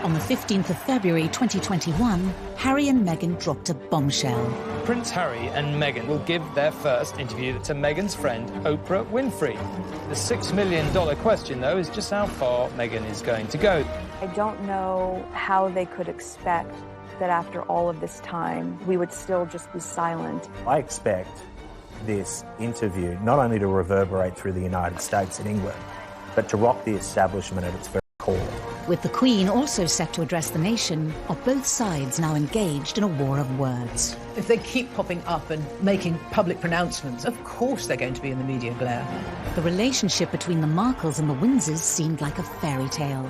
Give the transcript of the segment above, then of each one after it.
On the 15th of February 2021, Harry and Meghan dropped a bombshell. Prince Harry and Meghan will give their first interview to Meghan's friend, Oprah Winfrey. The $6 million question, though, is just how far Meghan is going to go. I don't know how they could expect that after all of this time, we would still just be silent. I expect this interview not only to reverberate through the United States and England, but to rock the establishment at its very core. With the Queen also set to address the nation, are both sides now engaged in a war of words? If they keep popping up and making public pronouncements, of course they're going to be in the media glare. The relationship between the Markles and the Windsors seemed like a fairy tale.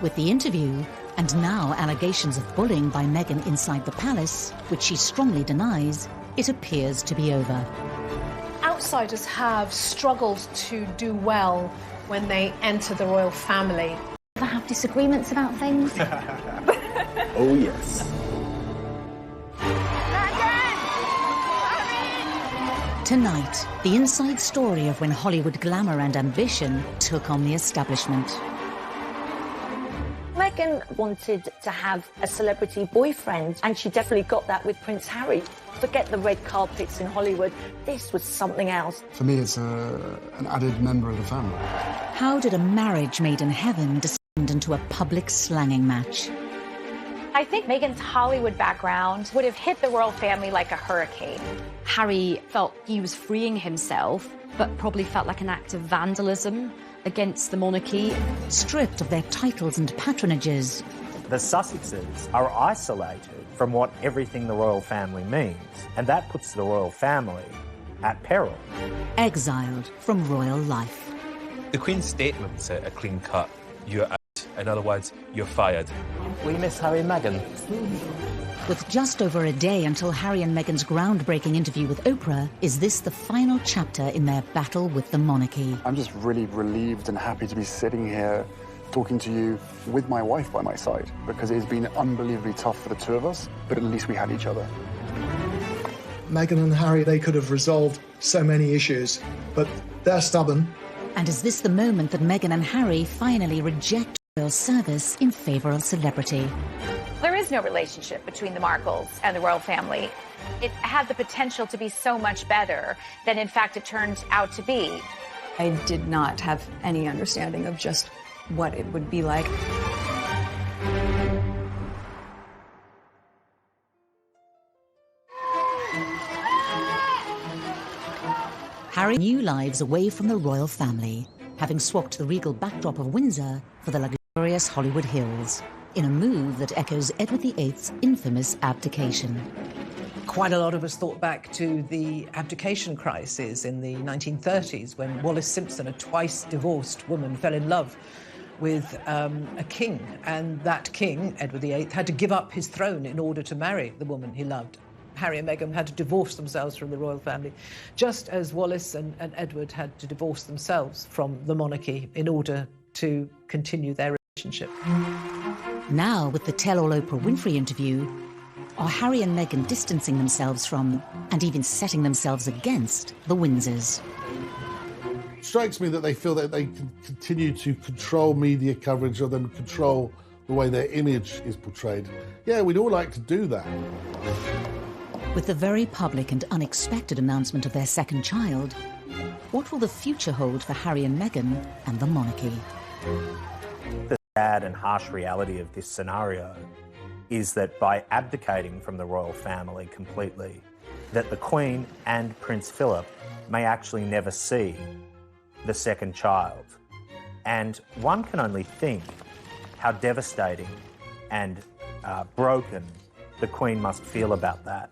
With the interview, and now allegations of bullying by Meghan inside the palace, which she strongly denies, it appears to be over. Outsiders have struggled to do well when they enter the royal family. Ever have disagreements about things? Oh, yes. Tonight, the inside story of when Hollywood glamour and ambition took on the establishment. Meghan wanted to have a celebrity boyfriend, and she definitely got that with Prince Harry. Forget the red carpets in Hollywood. This was something else. For me, it's an added member of the family. How did a marriage made in heaven descend into a public slanging match? I think Meghan's Hollywood background would have hit the royal family like a hurricane. Harry felt he was freeing himself, but probably felt like an act of vandalism against the monarchy. Stripped of their titles and patronages, The Sussexes are isolated from what everything the royal family means, and that puts the royal family at peril. exiled from royal life. The Queen's statement's a clean cut. You're out. In other words, you're fired. We miss Harry and Meghan. With just over a day until Harry and Meghan's groundbreaking interview with Oprah, is this the final chapter in their battle with the monarchy? I'm just really relieved and happy to be sitting here talking to you with my wife by my side, because it's been unbelievably tough for the two of us, but at least we had each other. Meghan and Harry, they could have resolved so many issues, but they're stubborn. And is this the moment that Meghan and Harry finally reject royal service in favour of celebrity? There is no relationship between the Markles and the royal family. It had the potential to be so much better than, in fact, it turned out to be. I did not have any understanding of just what it would be like. Harry new lives away from the royal family, having swapped the regal backdrop of Windsor for the luxurious Hollywood Hills, in a move that echoes Edward VIII's infamous abdication. Quite a lot of us thought back to the abdication crisis in the 1930s when Wallis Simpson, a twice divorced woman, fell in love with a king, and that king, Edward VIII, had to give up his throne in order to marry the woman he loved. Harry and Meghan had to divorce themselves from the royal family, just as Wallis and Edward had to divorce themselves from the monarchy in order to continue their relationship. Now, with the Tell-All Oprah Winfrey interview, are Harry and Meghan distancing themselves from, and even setting themselves against, the Windsors? It strikes me that they feel that they can continue to control media coverage of them, control the way their image is portrayed. Yeah, we'd all like to do that. With the very public and unexpected announcement of their second child, what will the future hold for Harry and Meghan and the monarchy? The sad and harsh reality of this scenario is that by abdicating from the royal family completely, that the Queen and Prince Philip may actually never see the second child. And one can only think how devastating and broken the Queen must feel about that.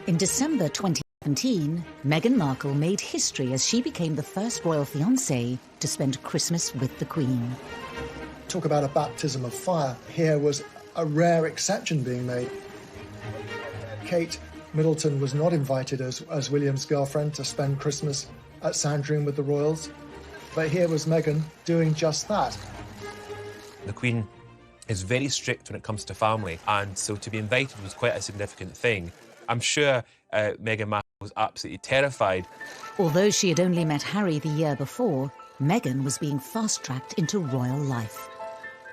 In December 2017, Meghan Markle made history as she became the first royal fiancée to spend Christmas with the Queen. Talk about a baptism of fire. Here was a rare exception being made. Kate Middleton was not invited as William's girlfriend to spend Christmas at Sandringham with the royals, but here was Meghan doing just that. The Queen is very strict when it comes to family, and so to be invited was quite a significant thing. I'm sure Meghan Markle was absolutely terrified. Although she had only met Harry the year before, Meghan was being fast-tracked into royal life.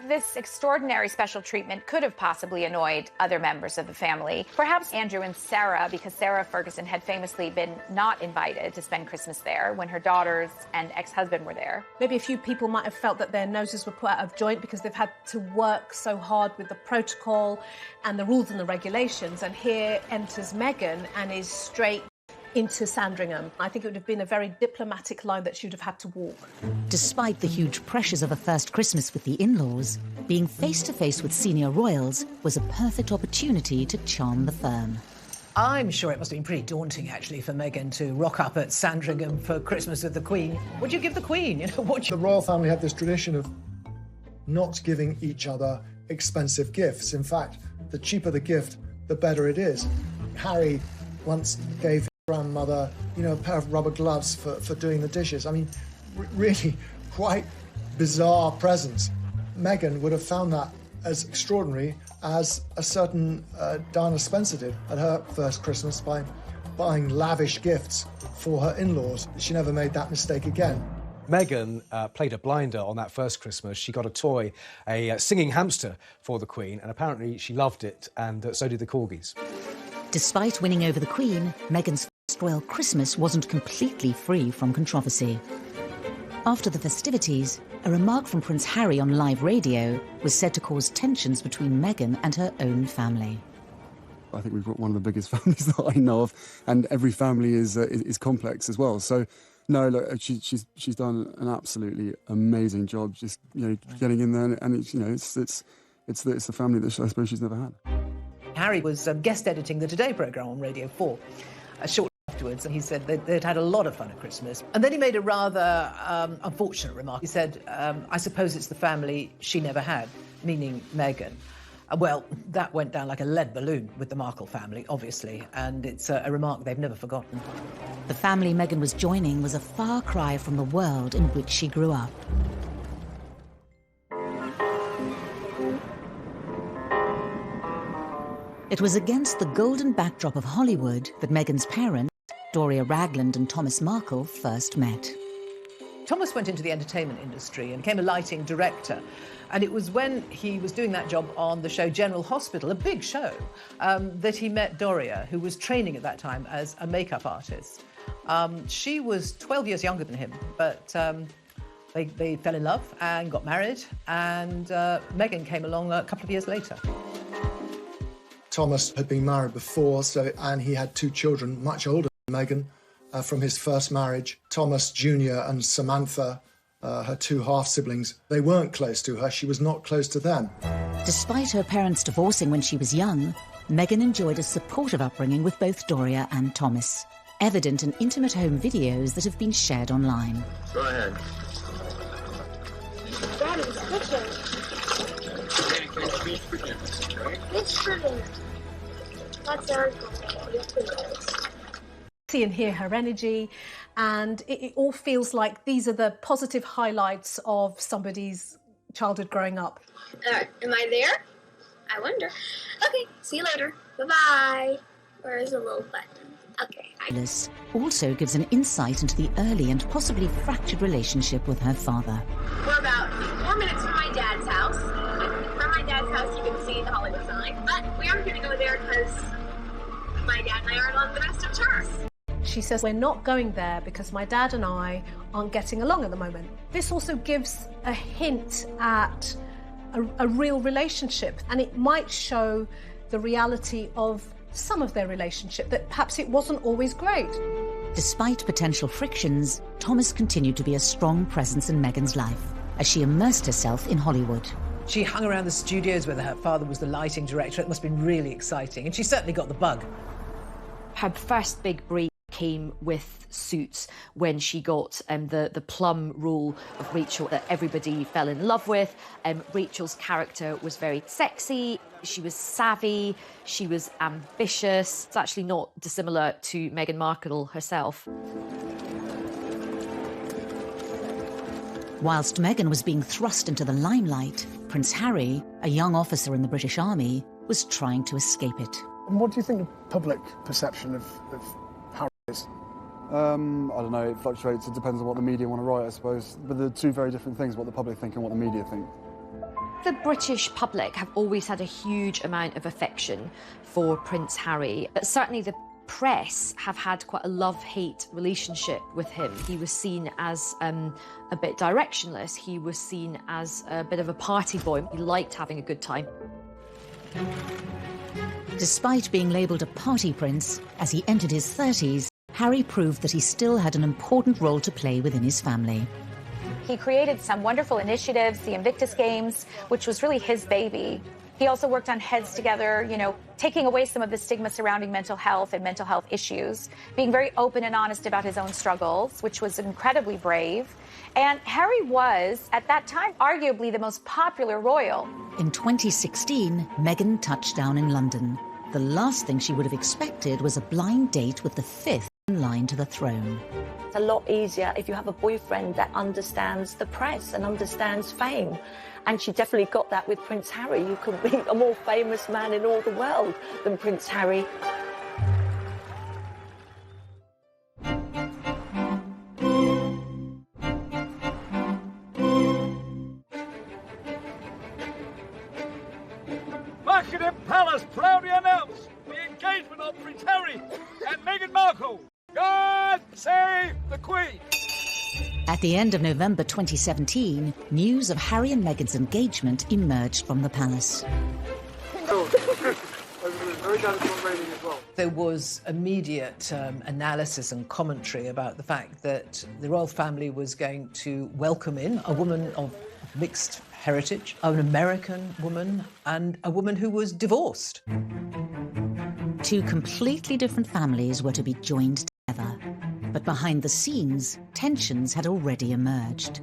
This extraordinary special treatment could have possibly annoyed other members of the family. Perhaps Andrew and Sarah, because Sarah Ferguson had famously been not invited to spend Christmas there when her daughters and ex-husband were there. Maybe a few people might have felt that their noses were put out of joint because they've had to work so hard with the protocol and the rules and the regulations. And here enters Meghan and is straight into Sandringham. I think it would have been a very diplomatic line that she would have had to walk. Despite the huge pressures of a first Christmas with the in-laws, being face-to-face with senior royals was a perfect opportunity to charm the firm. I'm sure it must have been pretty daunting, actually, for Meghan to rock up at Sandringham for Christmas with the Queen. What do you give the Queen? The royal family have this tradition of not giving each other expensive gifts. In fact, the cheaper the gift, the better it is. Harry once gave his grandmother, a pair of rubber gloves for doing the dishes. I mean, really quite bizarre presents. Meghan would have found that as extraordinary as a certain Diana Spencer did at her first Christmas by buying lavish gifts for her in-laws. She never made that mistake again. Meghan played a blinder on that first Christmas. She got a toy, a singing hamster for the Queen, and apparently she loved it, and so did the corgis. Despite winning over the Queen, Meghan's first royal Christmas wasn't completely free from controversy. After the festivities, a remark from Prince Harry on live radio was said to cause tensions between Meghan and her own family. I think we've got one of the biggest families that I know of, and every family is complex as well. So, no, look, she's done an absolutely amazing job, just getting in there, and it's the family that I suppose she's never had. Harry was guest editing the Today programme on Radio 4 shortly afterwards, and he said they'd had a lot of fun at Christmas. And then he made a rather unfortunate remark. He said, I suppose it's the family she never had, meaning Meghan. Well, that went down like a lead balloon with the Markle family, obviously, and it's a remark they've never forgotten. The family Meghan was joining was a far cry from the world in which she grew up. It was against the golden backdrop of Hollywood that Meghan's parents, Doria Ragland and Thomas Markle, first met. Thomas went into the entertainment industry and became a lighting director. And it was when he was doing that job on the show General Hospital, a big show, that he met Doria, who was training at that time as a makeup artist. She was 12 years younger than him, but they fell in love and got married, and Meghan came along a couple of years later. Thomas had been married before, and he had 2 children, much older than Meghan, from his first marriage. Thomas Jr. and Samantha, her 2 half-siblings, they weren't close to her. She was not close to them. Despite her parents divorcing when she was young, Meghan enjoyed a supportive upbringing with both Doria and Thomas, evident in intimate home videos that have been shared online. Go ahead. Daddy's kitchen. It's pretty. That's our See and hear her energy, and it all feels like these are the positive highlights of somebody's childhood growing up. Am I there? I wonder. Okay, see you later. Bye-bye. Where's the little button? Okay. Alice also gives an insight into the early and possibly fractured relationship with her father. We're about 4 minutes from my dad's house. From my dad's house, you can see the Hollywood sign, but we aren't going to go there because my dad and I aren't on the best of terms. She says, we're not going there because my dad and I aren't getting along at the moment. This also gives a hint at a real relationship, and it might show the reality of some of their relationship, that perhaps it wasn't always great. Despite potential frictions, Thomas continued to be a strong presence in Meghan's life as she immersed herself in Hollywood. She hung around the studios where her father was the lighting director. It must have been really exciting, and she certainly got the bug. Her first big break came with Suits, when she got the plum role of Rachel that everybody fell in love with. Rachel's character was very sexy, she was savvy, she was ambitious. It's actually not dissimilar to Meghan Markle herself. Whilst Meghan was being thrust into the limelight, Prince Harry, a young officer in the British Army, was trying to escape it. And what do you think the public perception of Harry is? I don't know, it fluctuates. It depends on what the media want to write, I suppose. But they're two very different things, what the public think and what the media think. The British public have always had a huge amount of affection for Prince Harry, but certainly the press have had quite a love-hate relationship with him. He was seen as a bit directionless. He was seen as a bit of a party boy. He liked having a good time. Despite being labelled a party prince, as he entered his 30s, Harry proved that he still had an important role to play within his family. He created some wonderful initiatives, the Invictus Games, which was really his baby. He also worked on Heads Together, you know, taking away some of the stigma surrounding mental health and mental health issues, being very open and honest about his own struggles, which was incredibly brave. And Harry was, at that time, arguably the most popular royal. In 2016, Meghan touched down in London. The last thing she would have expected was a blind date with the fifth in line to the throne. It's a lot easier if you have a boyfriend that understands the press and understands fame. And she definitely got that with Prince Harry. You could be a more famous man in all the world than Prince Harry. Buckingham Palace proudly announce the engagement of Prince Harry and Meghan Markle. God save the Queen! At the end of November 2017, news of Harry and Meghan's engagement emerged from the palace. There was immediate analysis and commentary about the fact that the royal family was going to welcome in a woman of mixed heritage, an American woman, and a woman who was divorced. Two completely different families were to be joined together. But behind the scenes, tensions had already emerged.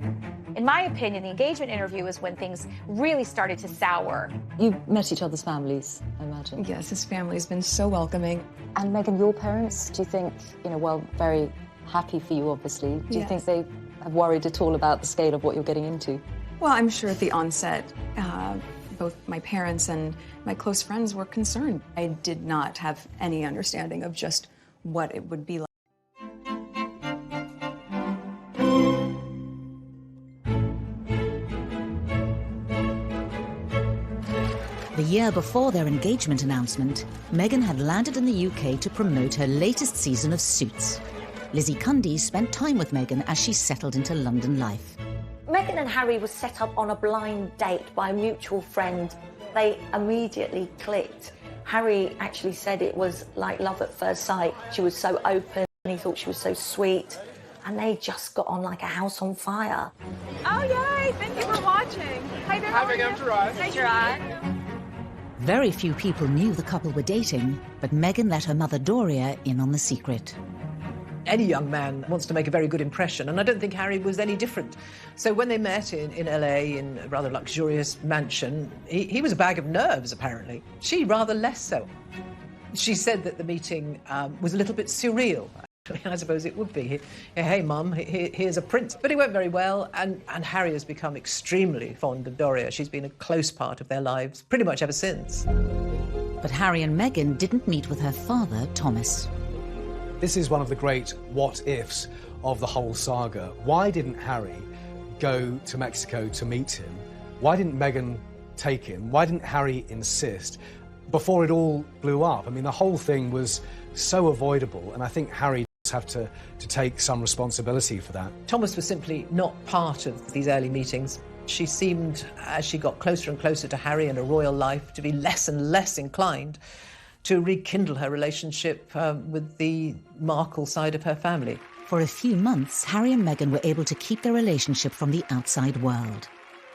In my opinion, the engagement interview is when things really started to sour. You met each other's families, I imagine. Yes, his family's been so welcoming. And Meghan, your parents, do you think, well, very happy for you, obviously. Do you think they have worried at all about the scale of what you're getting into? Well, I'm sure at the onset, both my parents and my close friends were concerned. I did not have any understanding of just what it would be like. The year before their engagement announcement, Meghan had landed in the UK to promote her latest season of Suits. Lizzie Cundy spent time with Meghan as she settled into London life. Meghan and Harry were set up on a blind date by a mutual friend. They immediately clicked. Harry actually said it was like love at first sight. She was so open, and he thought she was so sweet. And they just got on like a house on fire. Oh, yay! Thank you for watching. Hi there. Hi, Meghan. I'm Gerard. Hi, Gerard. Very few people knew the couple were dating, but Meghan let her mother Doria in on the secret. Any young man wants to make a very good impression, and I don't think Harry was any different. So when they met in LA in a rather luxurious mansion, he was a bag of nerves, apparently. She rather less so. She said that the meeting was a little bit surreal. I suppose it would be. Hey, Mum, here's a prince. But it went very well, and Harry has become extremely fond of Doria. She's been a close part of their lives pretty much ever since. But Harry and Meghan didn't meet with her father, Thomas. This is one of the great what-ifs of the whole saga. Why didn't Harry go to Mexico to meet him? Why didn't Meghan take him? Why didn't Harry insist before it all blew up? I mean, the whole thing was so avoidable, and I think Harry does have to take some responsibility for that. Thomas was simply not part of these early meetings. She seemed, as she got closer and closer to Harry and a royal life, to be less and less inclined to rekindle her relationship with the Markle side of her family. For a few months, Harry and Meghan were able to keep their relationship from the outside world.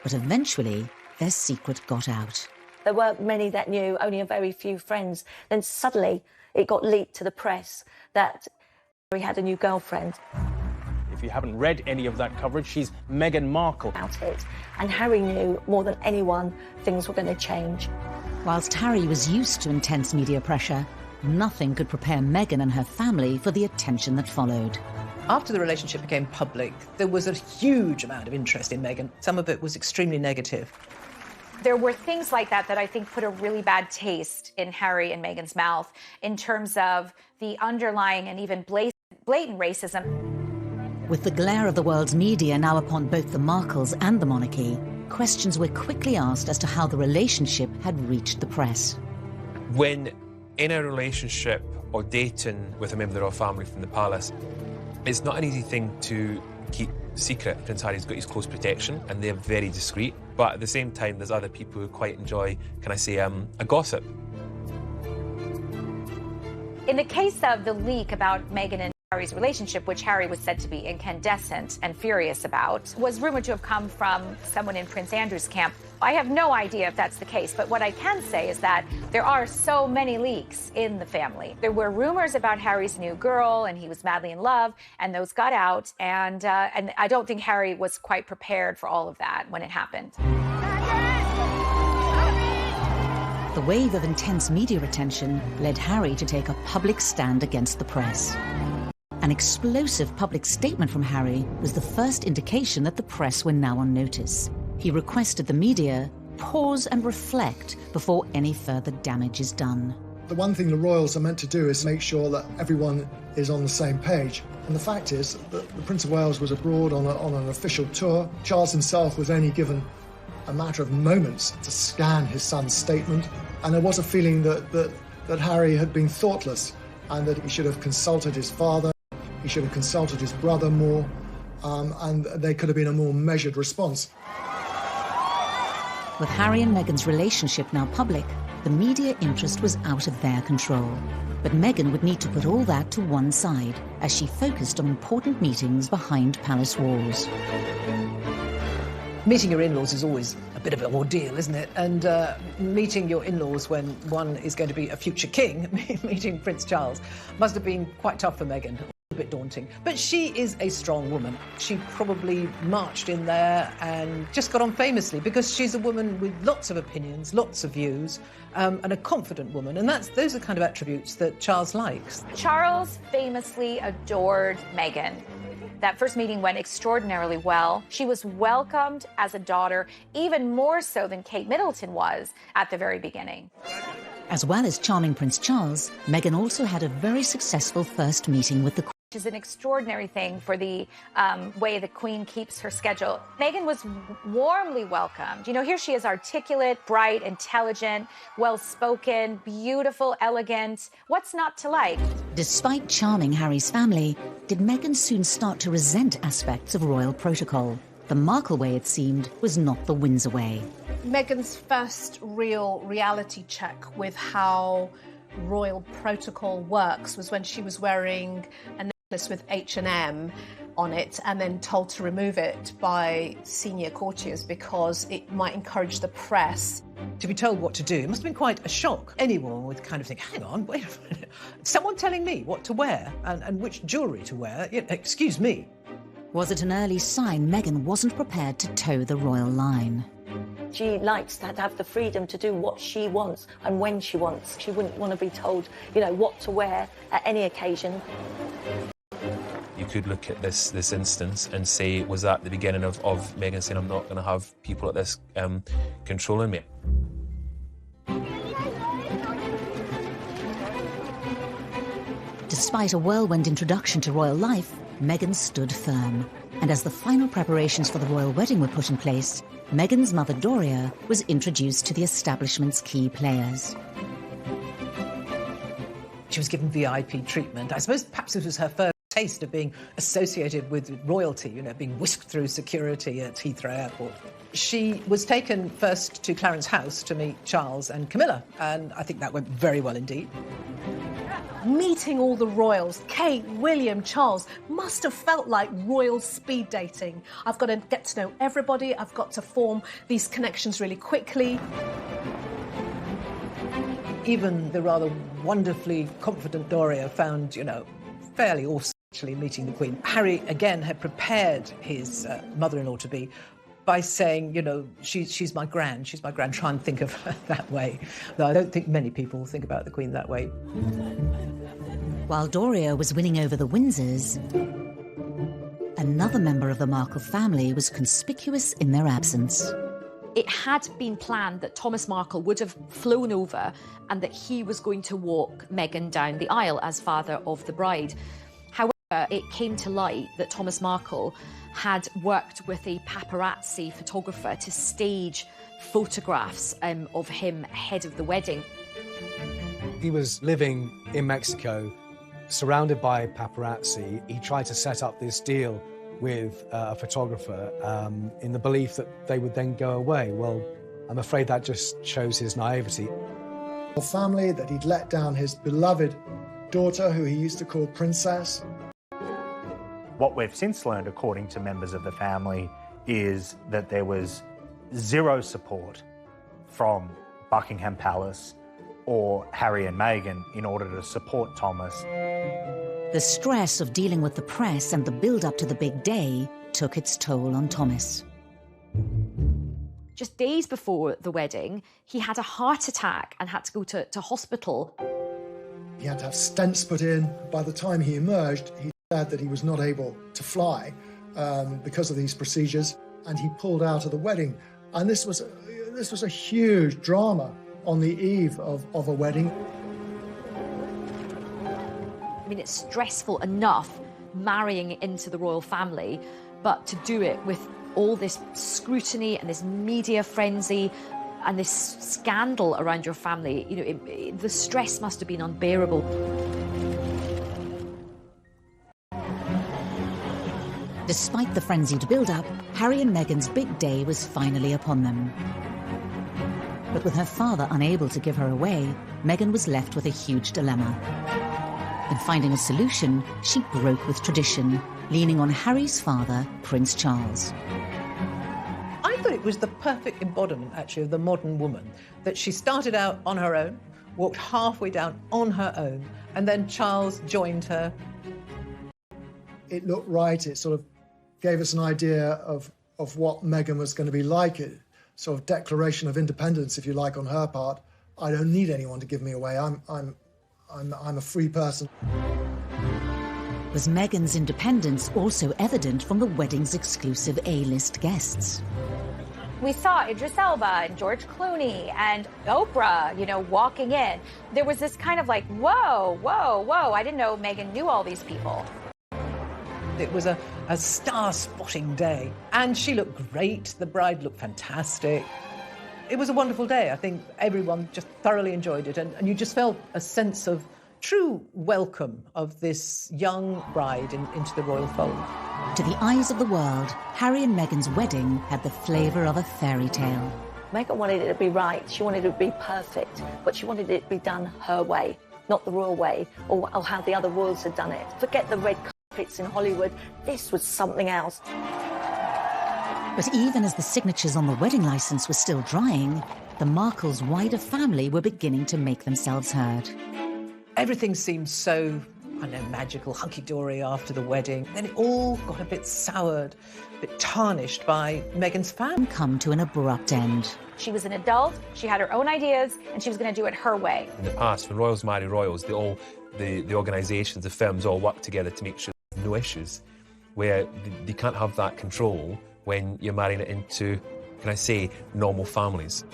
But eventually, their secret got out. There weren't many that knew, only a very few friends. Then suddenly it got leaked to the press that Harry had a new girlfriend. If you haven't read any of that coverage, she's Meghan Markle. About it. And Harry knew more than anyone things were going to change. Whilst Harry was used to intense media pressure, nothing could prepare Meghan and her family for the attention that followed. After the relationship became public, there was a huge amount of interest in Meghan. Some of it was extremely negative. There were things like that that I think put a really bad taste in Harry and Meghan's mouth in terms of the underlying and even blatant racism. With the glare of the world's media now upon both the Markles and the monarchy, questions were quickly asked as to how the relationship had reached the press. When in a relationship or dating with a member of the royal family from the palace, it's not an easy thing to keep secret. Prince Harry's got his close protection and they're very discreet, but at the same time there's other people who quite enjoy, can I say, a gossip. In the case of the leak about Meghan and Harry's relationship, which Harry was said to be incandescent and furious about, was rumored to have come from someone in Prince Andrew's camp. I have no idea if that's the case, but what I can say is that there are so many leaks in the family. There were rumors about Harry's new girl, and he was madly in love, and those got out, and I don't think Harry was quite prepared for all of that when it happened. The wave of intense media attention led Harry to take a public stand against the press. An explosive public statement from Harry was the first indication that the press were now on notice. He requested the media pause and reflect before any further damage is done. The one thing the royals are meant to do is make sure that everyone is on the same page. And the fact is that the Prince of Wales was abroad on an official tour. Charles himself was only given a matter of moments to scan his son's statement. And there was a feeling that Harry had been thoughtless and that he should have consulted his father, he should have consulted his brother more, and there could have been a more measured response. With Harry and Meghan's relationship now public, the media interest was out of their control. But Meghan would need to put all that to one side as she focused on important meetings behind palace walls. Meeting your in-laws is always a bit of an ordeal, isn't it? And meeting your in-laws when one is going to be a future king, meeting Prince Charles, must have been quite tough for Meghan. A bit daunting. But she is a strong woman. She probably marched in there and just got on famously because she's a woman with lots of opinions, lots of views, and a confident woman. And those are the kind of attributes that Charles likes. Charles famously adored Meghan. That first meeting went extraordinarily well. She was welcomed as a daughter, even more so than Kate Middleton was at the very beginning. As well as charming Prince Charles, Meghan also had a very successful first meeting with the Queen. Which is an extraordinary thing for the way the Queen keeps her schedule. Meghan was warmly welcomed. You know, here she is, articulate, bright, intelligent, well-spoken, beautiful, elegant. What's not to like? Despite charming Harry's family, did Meghan soon start to resent aspects of royal protocol? The Markle way, it seemed, was not the Windsor way. Meghan's first real reality check with how royal protocol works was when she was wearing a necklace with H&M on it and then told to remove it by senior courtiers because it might encourage the press. To be told what to do must have been quite a shock. Anyone would kind of think, hang on, wait a minute. Someone telling me what to wear and which jewellery to wear? Excuse me. Was it an early sign Meghan wasn't prepared to toe the royal line? She likes to have the freedom to do what she wants and when she wants. She wouldn't want to be told, you know, what to wear at any occasion. You could look at this instance and say, was that the beginning of Meghan saying, I'm not going to have people like this controlling me? Despite a whirlwind introduction to royal life, Meghan stood firm. And as the final preparations for the royal wedding were put in place, Meghan's mother Doria was introduced to the establishment's key players. She was given VIP treatment. I suppose perhaps it was her first taste of being associated with royalty, you know, being whisked through security at Heathrow Airport. She was taken first to Clarence House to meet Charles and Camilla, and I think that went very well indeed. Meeting all the royals, Kate, William, Charles, must have felt like royal speed dating. I've got to get to know everybody, I've got to form these connections really quickly. Even the rather wonderfully confident Doria found, you know, fairly awesome actually meeting the Queen. Harry, again, had prepared his mother-in-law-to-be by saying, you know, she's my gran, try and think of her that way. Though I don't think many people think about the Queen that way. While Doria was winning over the Windsors, another member of the Markle family was conspicuous in their absence. It had been planned that Thomas Markle would have flown over and that he was going to walk Meghan down the aisle as father of the bride. However, it came to light that Thomas Markle had worked with a paparazzi photographer to stage photographs of him ahead of the wedding. He was living in Mexico, surrounded by paparazzi. He tried to set up this deal with a photographer in the belief that they would then go away. Well, I'm afraid that just shows his naivety. A family that he'd let down his beloved daughter, who he used to call Princess. What we've since learned, according to members of the family, is that there was zero support from Buckingham Palace or Harry and Meghan in order to support Thomas. The stress of dealing with the press and the build-up to the big day took its toll on Thomas. Just days before the wedding, he had a heart attack and had to go to hospital. He had to have stents put in. By the time he emerged, he said that he was not able to fly because of these procedures, and he pulled out of the wedding. And this was a huge drama on the eve of a wedding. I mean, it's stressful enough marrying into the royal family, but to do it with all this scrutiny and this media frenzy and this scandal around your family, you know, the stress must have been unbearable. Despite the frenzied build-up, Harry and Meghan's big day was finally upon them. But with her father unable to give her away, Meghan was left with a huge dilemma. In finding a solution, she broke with tradition, leaning on Harry's father, Prince Charles. I thought it was the perfect embodiment, actually, of the modern woman, that she started out on her own, walked halfway down on her own, and then Charles joined her. It looked right. It sort of gave us an idea of what Meghan was going to be like. It sort of declaration of independence, if you like, on her part. I don't need anyone to give me away. I'm a free person. Was Meghan's independence also evident from the wedding's exclusive A-list guests? We saw Idris Elba and George Clooney and Oprah, you know, walking in. There was this kind of like, whoa, whoa, whoa. I didn't know Meghan knew all these people. It was a star-spotting day, and she looked great. The bride looked fantastic. It was a wonderful day. I think everyone just thoroughly enjoyed it, and you just felt a sense of true welcome of this young bride into the royal fold. To the eyes of the world, Harry and Meghan's wedding had the flavour of a fairy tale. Meghan wanted it to be right. She wanted it to be perfect, but she wanted it to be done her way, not the royal way, or how the other royals had done it. Forget the red carpets in Hollywood. This was something else. But even as the signatures on the wedding licence were still drying, the Markles' wider family were beginning to make themselves heard. Everything seemed so, I don't know, magical, hunky-dory after the wedding. Then it all got a bit soured, a bit tarnished by Meghan's family. Come to an abrupt end. She was an adult, she had her own ideas, and she was going to do it her way. In the past, when royals marry royals, the organisations, the firms all work together to make sure there's no issues, where they can't have that control when you're marrying it into, can I say, normal families.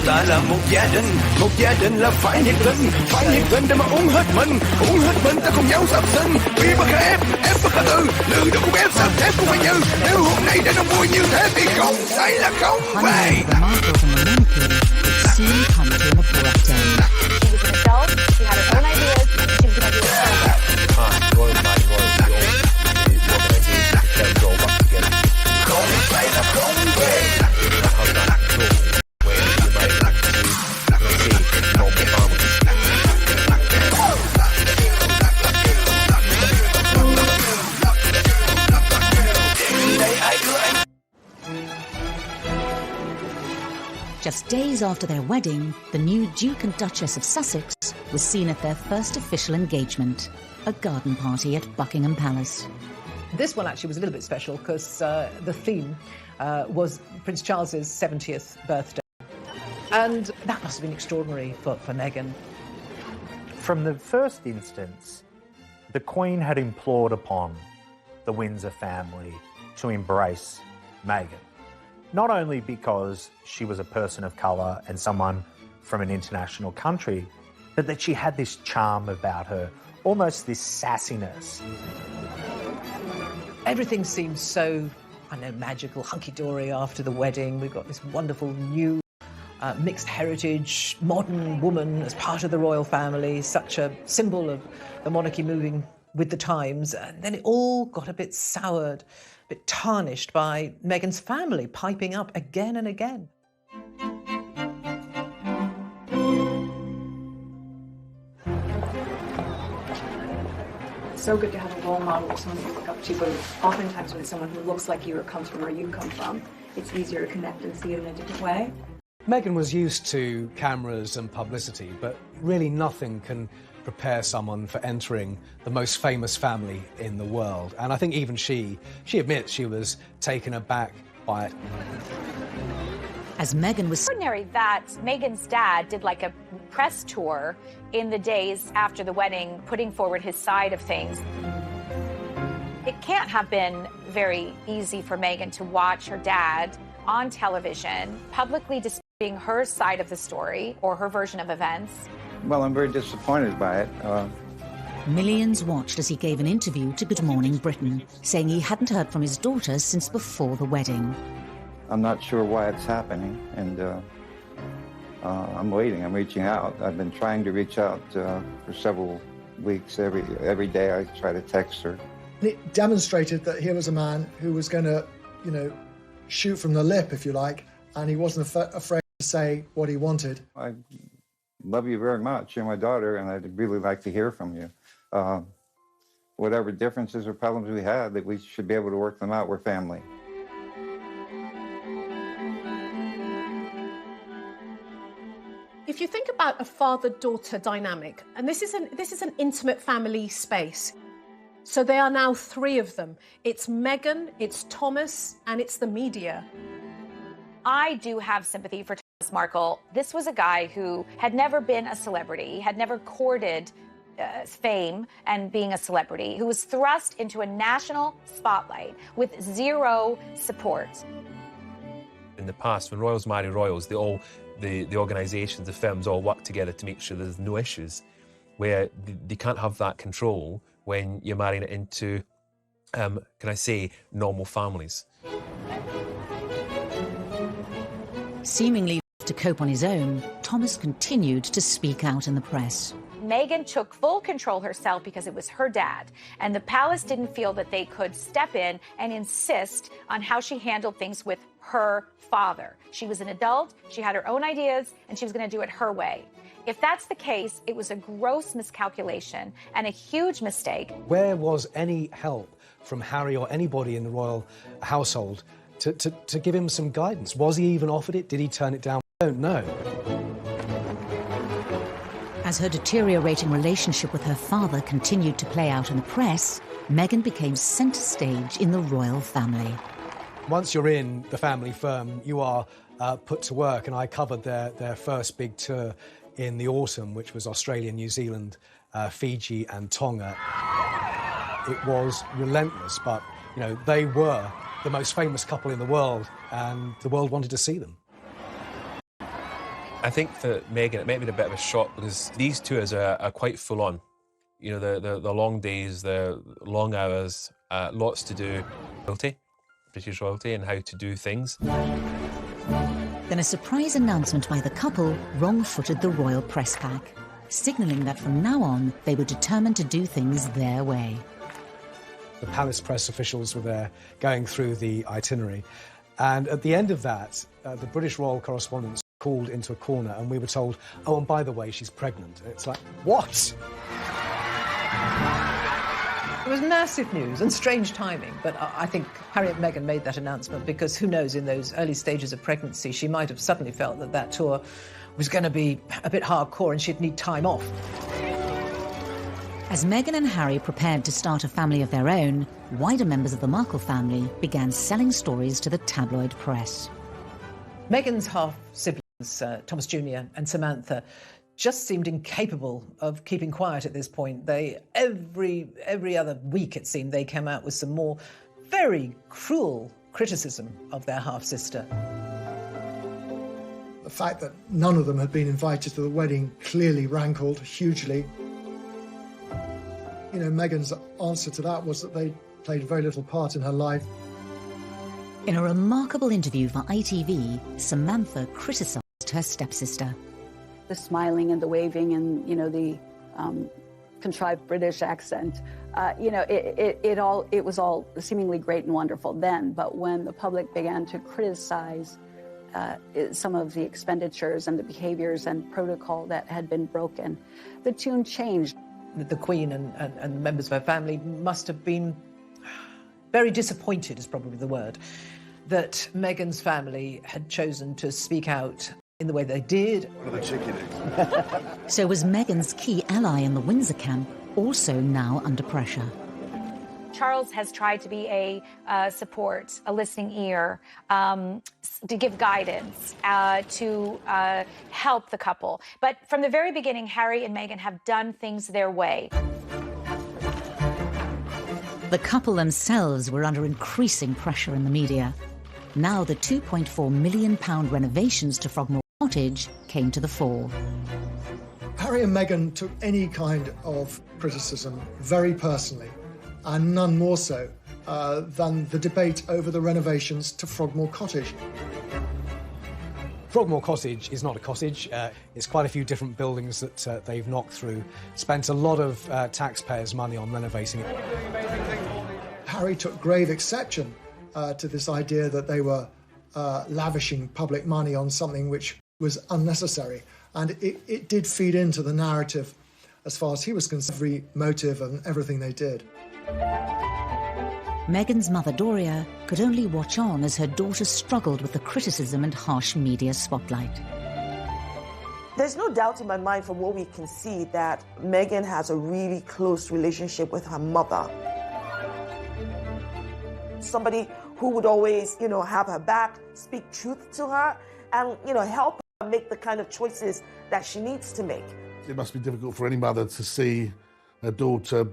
Ta là một gia đình là phải nhiệt tình để mà uống hết mình ta cùng nhau sắp sinh vì bất khả ép bất khả tư lừa được cũng ép sắp ép cũng phải như nếu hôm nay đã đông vui như thế thì không say là không về. Soon come to an abrupt end. She was an adult, she had her own ideas, she was going to do it her way. Royal marry royals, the organisations, the firms all work together. Không say là không về. Just days after their wedding, the new Duke and Duchess of Sussex was seen at their first official engagement, a garden party at Buckingham Palace. This one actually was a little bit special because the theme was Prince Charles's 70th birthday. And that must have been extraordinary for Meghan. From the first instance, the Queen had implored upon the Windsor family to embrace Meghan. Not only because she was a person of colour and someone from an international country, but that she had this charm about her, almost this sassiness. Everything seems so, I know, magical, hunky-dory after the wedding. We've got this wonderful new mixed heritage, modern woman as part of the royal family, such a symbol of the monarchy moving with the times. And then it all got a bit soured, a bit tarnished by Meghan's family piping up again and again. It's so good to have a role model or someone to look up to, but oftentimes when it's someone who looks like you or comes from where you come from, it's easier to connect and see it in a different way. Meghan was used to cameras and publicity, but really nothing can prepare someone for entering the most famous family in the world. And I think even she admits she was taken aback by it. As Meghan was extraordinary that Meghan's dad did like a press tour in the days after the wedding, putting forward his side of things. It can't have been very easy for Meghan to watch her dad on television publicly displaying her side of the story or her version of events. Well, I'm very disappointed by it. Millions watched as he gave an interview to Good Morning Britain, saying he hadn't heard from his daughter since before the wedding. I'm not sure why it's happening, and I'm waiting. I'm reaching out. I've been trying to reach out for several weeks. Every day I try to text her. It demonstrated that here was a man who was going to, shoot from the lip, if you like, and he wasn't afraid to say what he wanted. I love you very much. You're my daughter, and I'd really like to hear from you. Whatever differences or problems we had, that we should be able to work them out. We're family. If you think about a father-daughter dynamic, and this is an intimate family space. So there are now three of them. It's Meghan, it's Thomas, and it's the media. I do have sympathy for Thomas Markle. This was a guy who had never been a celebrity, had never courted fame and being a celebrity, who was thrust into a national spotlight with zero support. In the past, when royals marry royals, the organisations, the firms all work together to make sure there's no issues, where they can't have that control when you're marrying it into, can I say, normal families. Seemingly to cope on his own, Thomas continued to speak out in the press. Meghan took full control herself because it was her dad, and the palace didn't feel that they could step in and insist on how she handled things with her father. She was an adult, she had her own ideas, and she was going to do it her way. If that's the case, it was a gross miscalculation and a huge mistake. Where was any help from Harry or anybody in the royal household to give him some guidance? Was he even offered it? Did he turn it down? I don't know. As her deteriorating relationship with her father continued to play out in the press, Meghan became centre stage in the royal family. Once you're in the family firm, you are put to work, and I covered their first big tour in the autumn, which was Australia, New Zealand, Fiji and Tonga. It was relentless, but, they were the most famous couple in the world, and the world wanted to see them. I think for Meghan, it might have been a bit of a shock because these tours are quite full on. The long days, the long hours, lots to do. British royalty and how to do things. Then a surprise announcement by the couple wrong-footed the royal press pack, signalling that from now on they were determined to do things their way. The palace press officials were there going through the itinerary, and at the end of that, the British royal correspondents called into a corner and we were told, oh, and by the way, she's pregnant. It's like, what? It was massive news and strange timing, but I think Harry and Meghan made that announcement because who knows, in those early stages of pregnancy, she might have suddenly felt that tour was going to be a bit hardcore and she'd need time off. As Meghan and Harry prepared to start a family of their own, wider members of the Markle family began selling stories to the tabloid press. Meghan's half-siblings, Thomas Jr. and Samantha, just seemed incapable of keeping quiet at this point. Every other week, it seemed, they came out with some more very cruel criticism of their half-sister. The fact that none of them had been invited to the wedding clearly rankled hugely. You know, Meghan's answer to that was that they played very little part in her life. In a remarkable interview for ITV, Samantha criticised her stepsister. The smiling and the waving and, you know, the contrived British accent, you know, it was all seemingly great and wonderful then, but when the public began to criticize some of the expenditures and the behaviors and protocol that had been broken, the tune changed. The Queen and members of her family must have been very disappointed, is probably the word, that Meghan's family had chosen to speak out in the way they did. What are the chicken eggs? So was Meghan's key ally in the Windsor camp also now under pressure? Charles has tried to be a support, a listening ear, to give guidance, to help the couple. But from the very beginning, Harry and Meghan have done things their way. The couple themselves were under increasing pressure in the media. Now the £2.4 million renovations to Frogmore Cottage came to the fore. Harry and Meghan took any kind of criticism very personally, and none more so than the debate over the renovations to Frogmore Cottage. Frogmore Cottage is not a cottage. It's quite a few different buildings that they've knocked through. Spent a lot of taxpayers' money on renovating it. Harry took grave exception to this idea that they were lavishing public money on something which was unnecessary. And it did feed into the narrative, as far as he was concerned, every motive and everything they did. Meghan's mother, Doria, could only watch on as her daughter struggled with the criticism and harsh media spotlight. There's no doubt in my mind from what we can see that Meghan has a really close relationship with her mother. Somebody who would always, you know, have her back, speak truth to her, and, you know, help her make the kind of choices that she needs to make. It must be difficult for any mother to see her daughter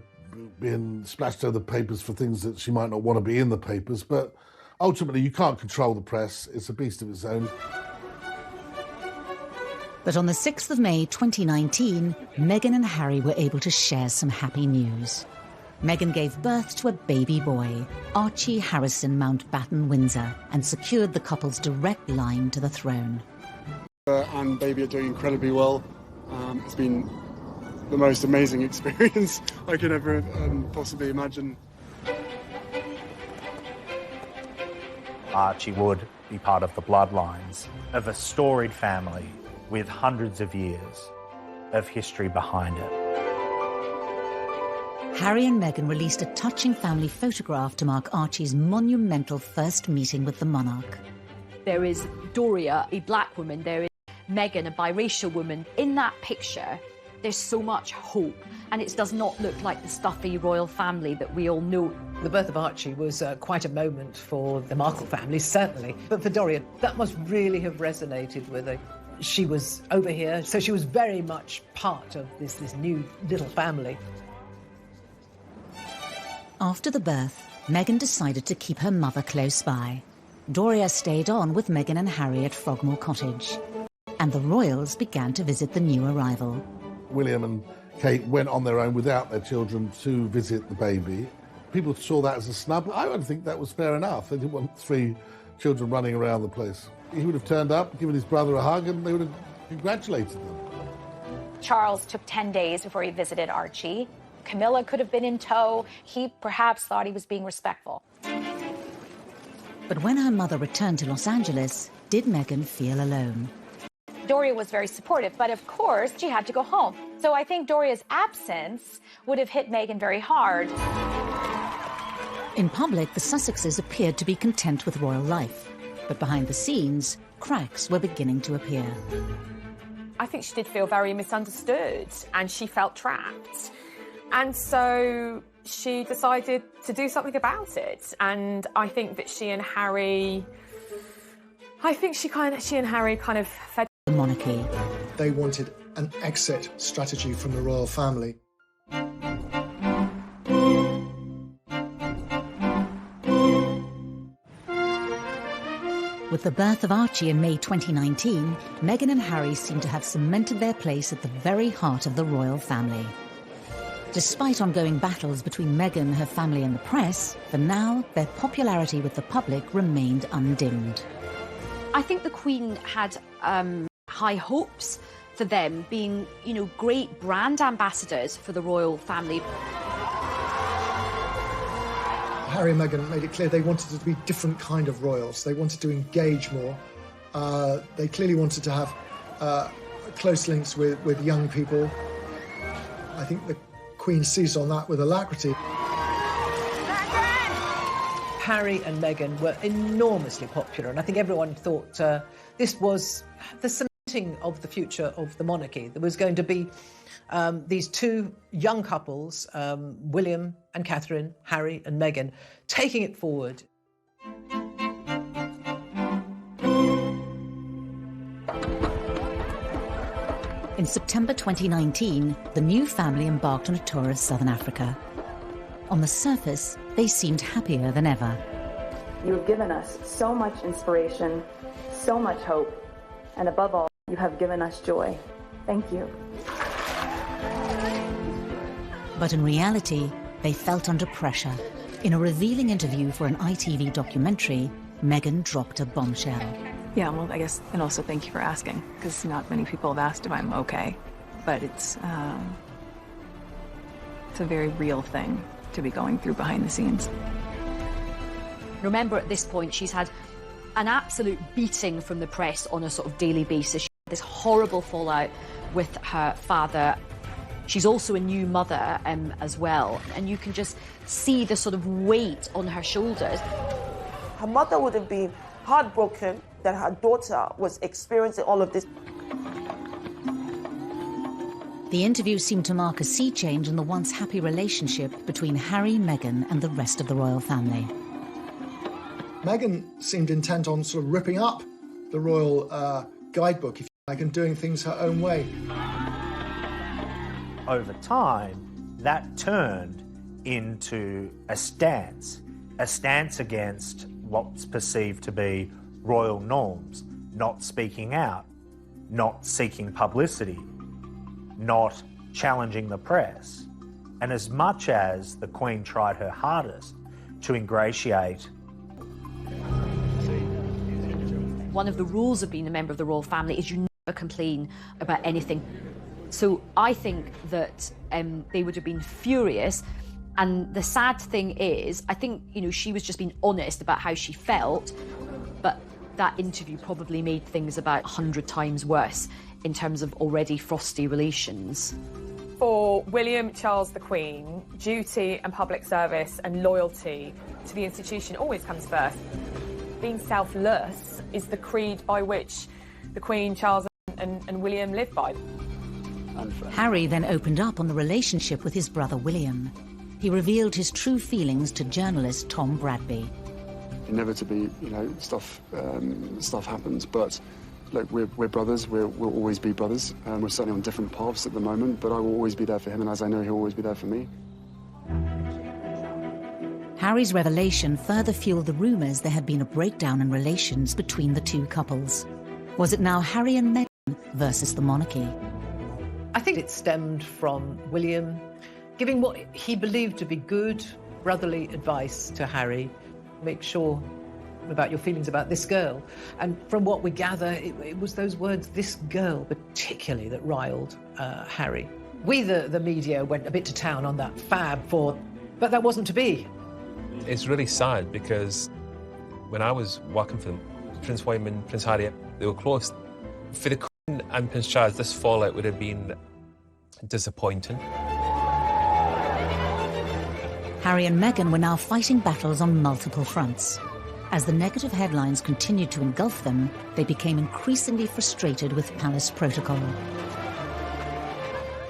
being splashed over the papers for things that she might not want to be in the papers, but ultimately you can't control the press. It's a beast of its own. But on the 6th of May 2019, Meghan and Harry were able to share some happy news. Meghan gave birth to a baby boy, Archie Harrison Mountbatten Windsor, and secured the couple's direct line to the throne. And baby are doing incredibly well. It's been the most amazing experience I could ever possibly imagine. Archie would be part of the bloodlines of a storied family with hundreds of years of history behind it. Harry and Meghan released a touching family photograph to mark Archie's monumental first meeting with the monarch. There is Doria, a black woman. There is Meghan, a biracial woman. In that picture, there's so much hope, and it does not look like the stuffy royal family that we all know. The birth of Archie was quite a moment for the Markle family, certainly. But for Doria, that must really have resonated with her. She was over here, so she was very much part of this new little family. After the birth, Meghan decided to keep her mother close by. Doria stayed on with Meghan and Harry at Frogmore Cottage, and the royals began to visit the new arrival. William and Kate went on their own without their children to visit the baby. People saw that as a snub. I don't think that was fair enough. They didn't want 3 children running around the place. He would have turned up, given his brother a hug, and they would have congratulated them. Charles took 10 days before he visited Archie. Camilla could have been in tow. He perhaps thought he was being respectful. But when her mother returned to Los Angeles, did Meghan feel alone? Doria was very supportive, but of course she had to go home. So I think Doria's absence would have hit Meghan very hard. In public, the Sussexes appeared to be content with royal life, but behind the scenes, cracks were beginning to appear. I think she did feel very misunderstood and she felt trapped. And so she decided to do something about it. And I think that she and Harry kind of fed the monarchy. They wanted an exit strategy from the royal family. With the birth of Archie in May 2019, Meghan and Harry seem to have cemented their place at the very heart of the royal family. Despite ongoing battles between Meghan, her family and the press, for now, their popularity with the public remained undimmed. I think the Queen had high hopes for them being, great brand ambassadors for the royal family. Harry and Meghan made it clear they wanted to be different kind of royals. They wanted to engage more. They clearly wanted to have close links with young people. I think the Queen seized on that with alacrity. Harry and Meghan were enormously popular, and I think everyone thought this was the cementing of the future of the monarchy. There was going to be these two young couples, William and Catherine, Harry and Meghan, taking it forward. In September 2019, the new family embarked on a tour of Southern Africa. On the surface, they seemed happier than ever. You have given us so much inspiration, so much hope, and above all, you have given us joy. Thank you. But in reality, they felt under pressure. In a revealing interview for an ITV documentary, Meghan dropped a bombshell. Yeah, well, I guess, and also thank you for asking, because not many people have asked if I'm okay. But it's a very real thing to be going through behind the scenes. Remember, at this point, she's had an absolute beating from the press on a sort of daily basis. She had this horrible fallout with her father. She's also a new mother as well, and you can just see the sort of weight on her shoulders. Her mother would have been heartbroken that her daughter was experiencing all of this. The interview seemed to mark a sea change in the once happy relationship between Harry, Meghan and the rest of the royal family. Meghan seemed intent on sort of ripping up the royal guidebook, if you like, and doing things her own way. Over time, that turned into a stance against what's perceived to be royal norms, not speaking out, not seeking publicity, not challenging the press. And as much as the Queen tried her hardest to ingratiate. One of the rules of being a member of the royal family is you never complain about anything. So I think that they would have been furious. And the sad thing is, I think, she was just being honest about how she felt, but that interview probably made things about 100 times worse in terms of already frosty relations. For William, Charles, the Queen, duty and public service and loyalty to the institution always comes first. Being selfless is the creed by which the Queen, Charles and William live by. Harry then opened up on the relationship with his brother William. He revealed his true feelings to journalist Tom Bradby. Inevitably, stuff happens, but look, we're brothers. We'll always be brothers. We're certainly on different paths at the moment, but I will always be there for him, and as I know, he'll always be there for me. Harry's revelation further fueled the rumours there had been a breakdown in relations between the two couples. Was it now Harry and Meghan versus the monarchy? I think it stemmed from William giving what he believed to be good brotherly advice to Harry. Make sure about your feelings about this girl. And from what we gather, it was those words, this girl particularly, that riled Harry. We, the media, went a bit to town on that fab but that wasn't to be. It's really sad because when I was working for them, Prince William and Prince Harry, they were close. For the Queen and Prince Charles, this fallout would have been disappointing. Harry and Meghan were now fighting battles on multiple fronts. As the negative headlines continued to engulf them, they became increasingly frustrated with palace protocol.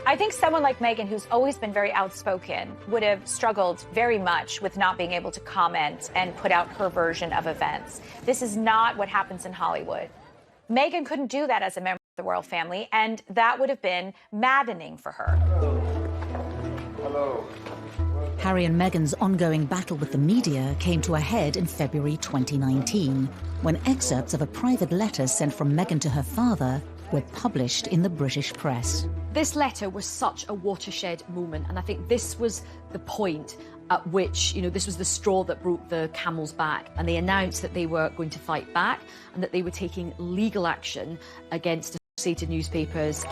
I think someone like Meghan, who's always been very outspoken, would have struggled very much with not being able to comment and put out her version of events. This is not what happens in Hollywood. Meghan couldn't do that as a member of the royal family, and that would have been maddening for her. Hello. Harry and Meghan's ongoing battle with the media came to a head in February 2019, when excerpts of a private letter sent from Meghan to her father were published in the British press. This letter was such a watershed moment, and I think this was the point at which, this was the straw that broke the camel's back, and they announced that they were going to fight back and that they were taking legal action against associated newspapers.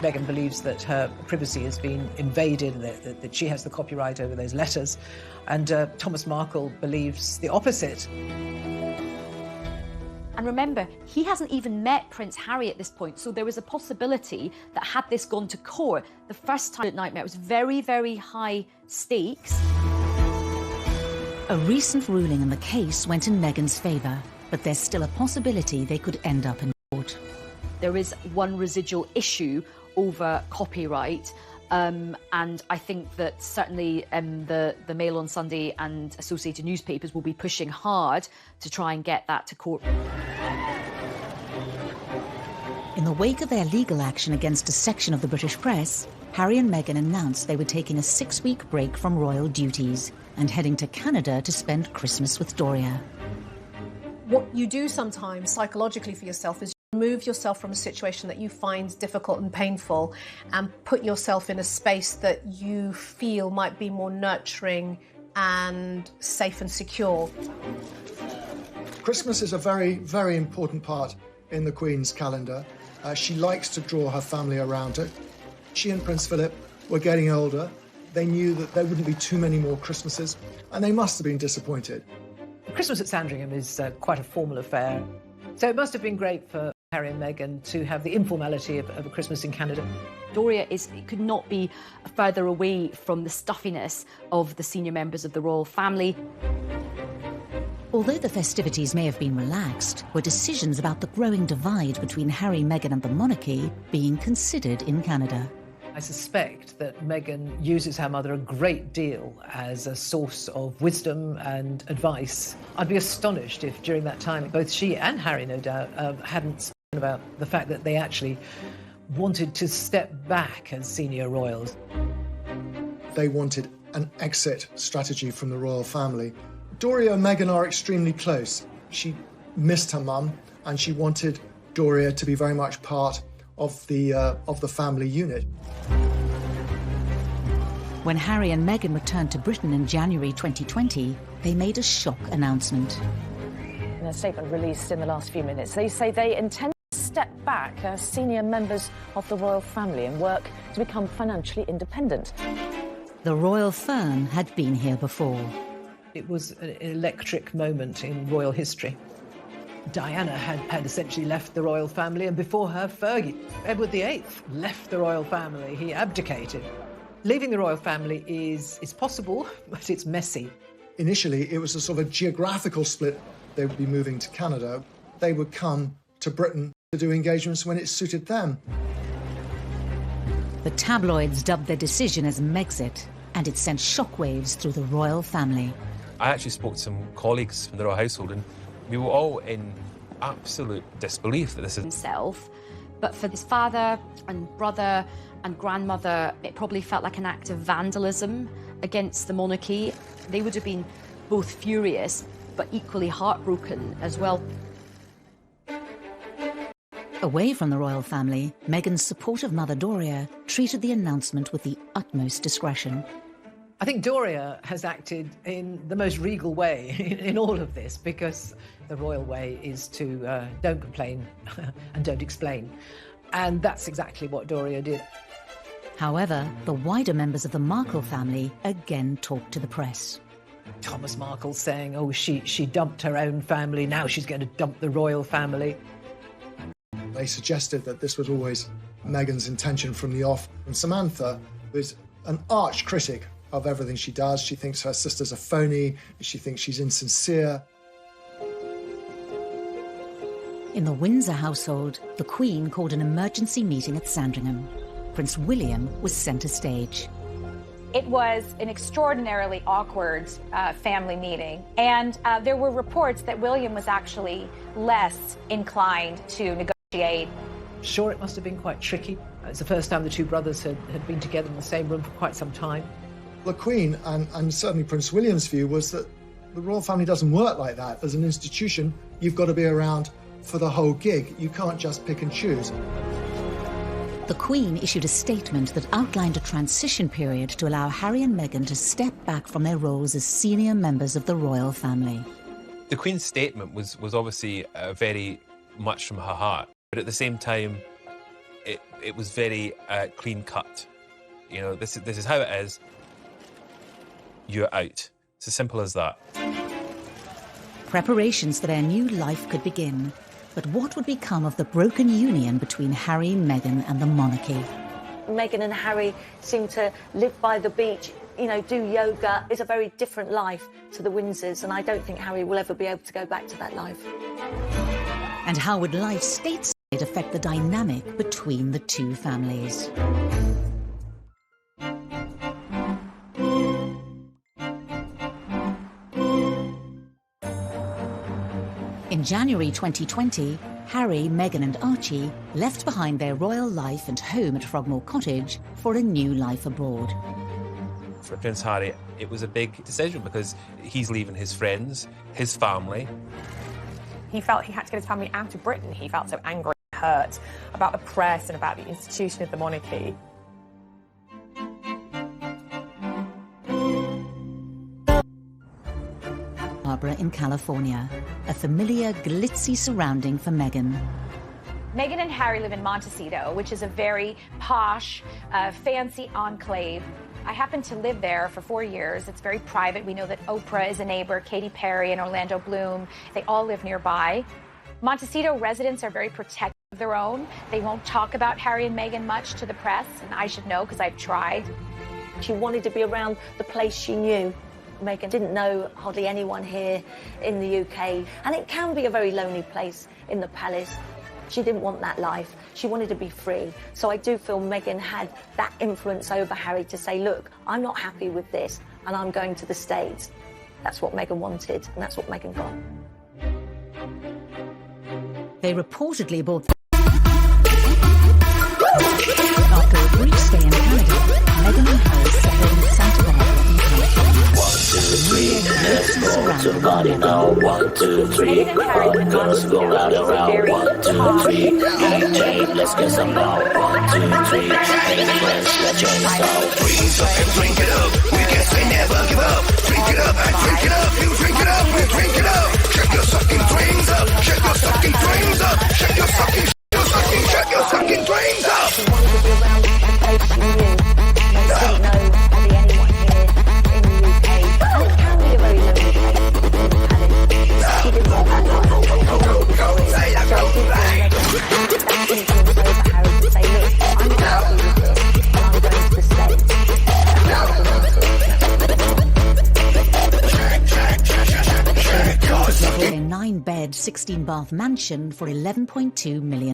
Meghan believes that her privacy has been invaded, that she has the copyright over those letters, and Thomas Markle believes the opposite. And remember, he hasn't even met Prince Harry at this point, so there was a possibility that had this gone to court, the first time at Nightmare, it was very, very high stakes. A recent ruling in the case went in Meghan's favour, but there's still a possibility they could end up in court. There is one residual issue over copyright, and I think that certainly the Mail on Sunday and associated newspapers will be pushing hard to try and get that to court. In the wake of their legal action against a section of the British press, Harry and Meghan announced they were taking a 6-week break from royal duties and heading to Canada to spend Christmas with Doria. What you do sometimes psychologically for yourself is remove yourself from a situation that you find difficult and painful and put yourself in a space that you feel might be more nurturing and safe and secure. Christmas is a very, very important part in the Queen's calendar. She likes to draw her family around it. She and Prince Philip were getting older. They knew that there wouldn't be too many more Christmases, and they must have been disappointed. Christmas at Sandringham is quite a formal affair, so it must have been great for Harry and Meghan to have the informality of a Christmas in Canada. Doria could not be further away from the stuffiness of the senior members of the royal family. Although the festivities may have been relaxed, were decisions about the growing divide between Harry, Meghan and the monarchy being considered in Canada. I suspect that Meghan uses her mother a great deal as a source of wisdom and advice. I'd be astonished if during that time both she and Harry, no doubt, hadn't spoken about the fact that they actually wanted to step back as senior royals. They wanted an exit strategy from the royal family. Doria and Meghan are extremely close. She missed her mum, and she wanted Doria to be very much part of the family unit. When Harry and Meghan returned to Britain in January 2020, they made a shock announcement. In a statement released in the last few minutes, they say they intend to step back as senior members of the royal family and work to become financially independent. The royal fern had been here before. It was an electric moment in royal history. Diana had essentially left the royal family, and before her, Fergie. Edward VIII left the royal family. He abdicated. Leaving the royal family is possible, but it's messy. Initially, it was a sort of geographical split. They would be moving to Canada. They would come to Britain to do engagements when it suited them. The tabloids dubbed their decision as Megxit, and it sent shockwaves through the royal family. I actually spoke to some colleagues from the royal household, and we were all in absolute disbelief that this is himself. But for his father and brother and grandmother, it probably felt like an act of vandalism against the monarchy. They would have been both furious, but equally heartbroken as well. Away from the royal family, Meghan's supportive mother Doria treated the announcement with the utmost discretion. I think Doria has acted in the most regal way in all of this, because the royal way is to don't complain and don't explain. And that's exactly what Doria did. However, the wider members of the Markle family again talked to the press. Thomas Markle saying, oh, she dumped her own family, now she's going to dump the royal family. They suggested that this was always Meghan's intention from the off. And Samantha was an arch critic of everything she does. She thinks her sister's a phony. She thinks she's insincere. In the Windsor household, the Queen called an emergency meeting at Sandringham. Prince William was centre stage. It was an extraordinarily awkward family meeting, and there were reports that William was actually less inclined to negotiate. Sure, it must have been quite tricky. It's the first time the two brothers had been together in the same room for quite some time. The Queen, and certainly Prince William's view, was that the royal family doesn't work like that. As an institution, you've got to be around for the whole gig. You can't just pick and choose. The Queen issued a statement that outlined a transition period to allow Harry and Meghan to step back from their roles as senior members of the royal family. The Queen's statement was obviously very much from her heart, but at the same time, it was very clean cut. You know, this is how it is. You're out. It's as simple as that. Preparations for their new life could begin. But what would become of the broken union between Harry, Meghan and the monarchy? Meghan and Harry seem to live by the beach, you know, do yoga. It's a very different life to the Windsors, and I don't think Harry will ever be able to go back to that life. And how would life stateside affect the dynamic between the two families? In January 2020, Harry, Meghan and Archie left behind their royal life and home at Frogmore Cottage for a new life abroad. For Prince Harry, it was a big decision because he's leaving his friends, his family. He felt he had to get his family out of Britain. He felt so angry and hurt about the press and about the institution of the monarchy. Barbara in California, a familiar glitzy surrounding for Meghan. Meghan and Harry live in Montecito, which is a very posh, fancy enclave. I happened to live there for 4 years. It's very private. We know that Oprah is a neighbor, Katy Perry and Orlando Bloom. They all live nearby. Montecito residents are very protective of their own. They won't talk about Harry and Meghan much to the press, and I should know because I've tried. She wanted to be around the place she knew. Meghan didn't know hardly anyone here in the UK, and it can be a very lonely place in the palace. She didn't want that life. She wanted to be free. So I do feel Meghan had that influence over Harry to say, look, I'm not happy with this, and I'm going to the States. That's what Meghan wanted, and that's what Meghan got. They reportedly bought after a brief stay in Canada, Meghan and Harry settled in Santa Barbara in California. 1, 2, 3, let's go to the party now. 1, 2, 3, all the girls go round and round. 1, 2, 3, DJ, let's get some loud. 1, 2, 3, hey friends, let's join the sound. Drink up and drink it up. We can say never give up. Drink it up and drink it up. You drink it up, we drink it up. Shake your sucking drains up. Shake your sucking drains up. Shake your sucking, shake your sucking drains up. She wanted to be around the place she knew. They didn't know hardly anyone here in the UK. And it can be a very lonely place in the palace. She didn't want that life. She wanted to go in. So I do feel Meghan had that influence over Harry to say, look, I'm not happy with this, and I'm going to the States. a 9-bed, 16-bath mansion for £11.2 million.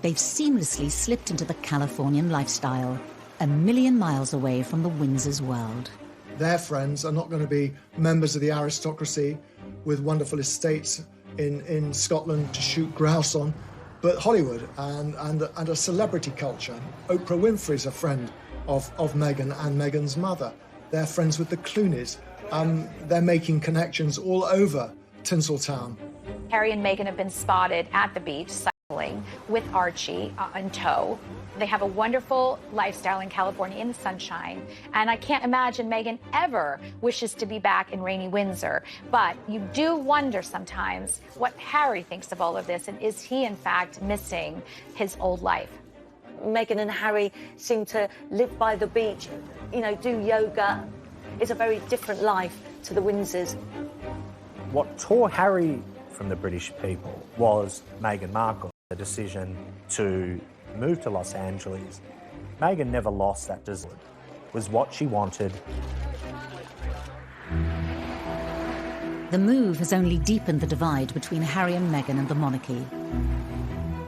They've seamlessly slipped into the Californian lifestyle, a million miles away from the Windsors' world. Their friends are not going to be members of the aristocracy with wonderful estates in Scotland to shoot grouse on, but Hollywood and a celebrity culture. Oprah Winfrey's a friend of Meghan and Meghan's mother. They're friends with the Clooneys. They're making connections all over Tinseltown. Harry and Meghan have been spotted at the beach cycling with Archie in tow. They have a wonderful lifestyle in California in the sunshine, and I can't imagine Meghan ever wishes to be back in rainy Windsor. But you do wonder sometimes what Harry thinks of all of this, and is he in fact missing his old life? Meghan and Harry seem to live by the beach, you know, do yoga. It's a very different life to the Windsors. What tore Harry from the British people was Meghan Markle, the decision to move to Los Angeles. Meghan never lost that desire. was what she wanted. The move has only deepened the divide between Harry and Meghan and the monarchy.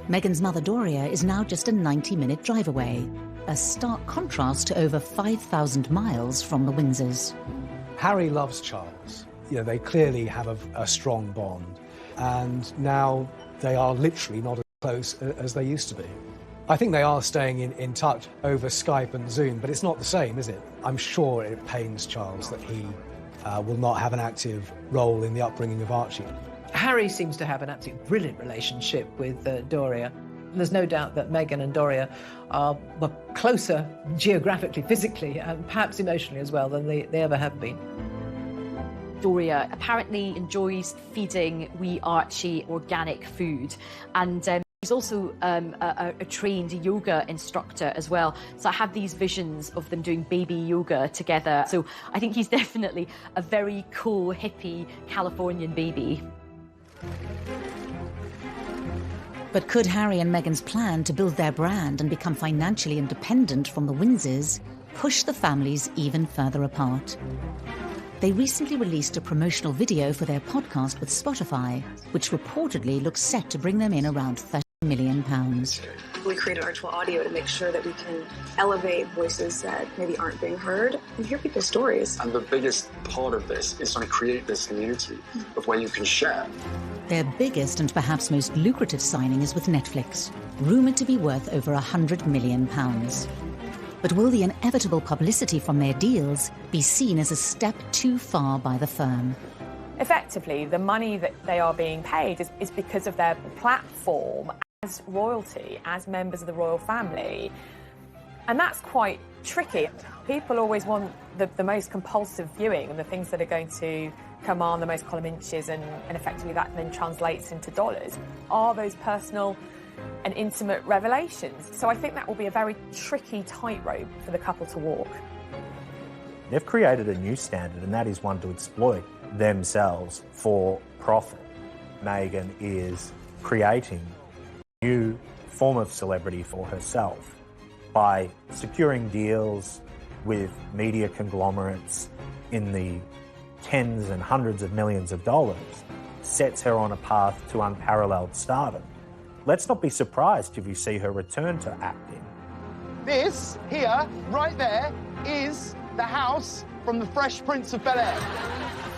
Meghan's mother Doria is now just a 90-minute drive away, a stark contrast to over 5,000 miles from the Windsors. Harry loves Charles. You know, they clearly have a strong bond, and now they are literally not as close as they used to be. I think they are staying in touch over Skype and Zoom, but it's not the same, is it? I'm sure it pains Charles that he will not have an active role in the upbringing of Archie. Harry seems to have an absolutely brilliant relationship with Doria. There's no doubt that Meghan and Doria are closer geographically, physically, and perhaps emotionally as well than they ever have been. Doria apparently enjoys feeding wee Archie organic food, and she's also a trained yoga instructor as well. So I have these visions of them doing baby yoga together. So I think he's definitely a very cool, hippie Californian baby. But could Harry and Meghan's plan to build their brand and become financially independent from the Windsors push the families even further apart? They recently released a promotional video for their podcast with Spotify, which reportedly looks set to bring them in around £30 million. We created virtual audio to make sure that we can elevate voices that maybe aren't being heard and hear people's stories. And the biggest part of this is trying to create this community of where you can share. Their biggest and perhaps most lucrative signing is with Netflix, rumoured to be worth over £100 million. But will the inevitable publicity from their deals be seen as a step too far by the firm? Effectively, the money that they are being paid is because of their platform as royalty, as members of the royal family. And that's quite tricky. People always want the most compulsive viewing and the things that are going to command the most column inches, and effectively that then translates into dollars. Are those personal and intimate revelations? So I think that will be a very tricky tightrope for the couple to walk. They've created a new standard, and that is one to exploit themselves for profit. Meghan is creating a new form of celebrity for herself by securing deals with media conglomerates in the tens and hundreds of millions of dollars, sets her on a path to unparalleled stardom. Let's not be surprised if you see her return to acting. This here, right there, is the house from The Fresh Prince of Bel-Air.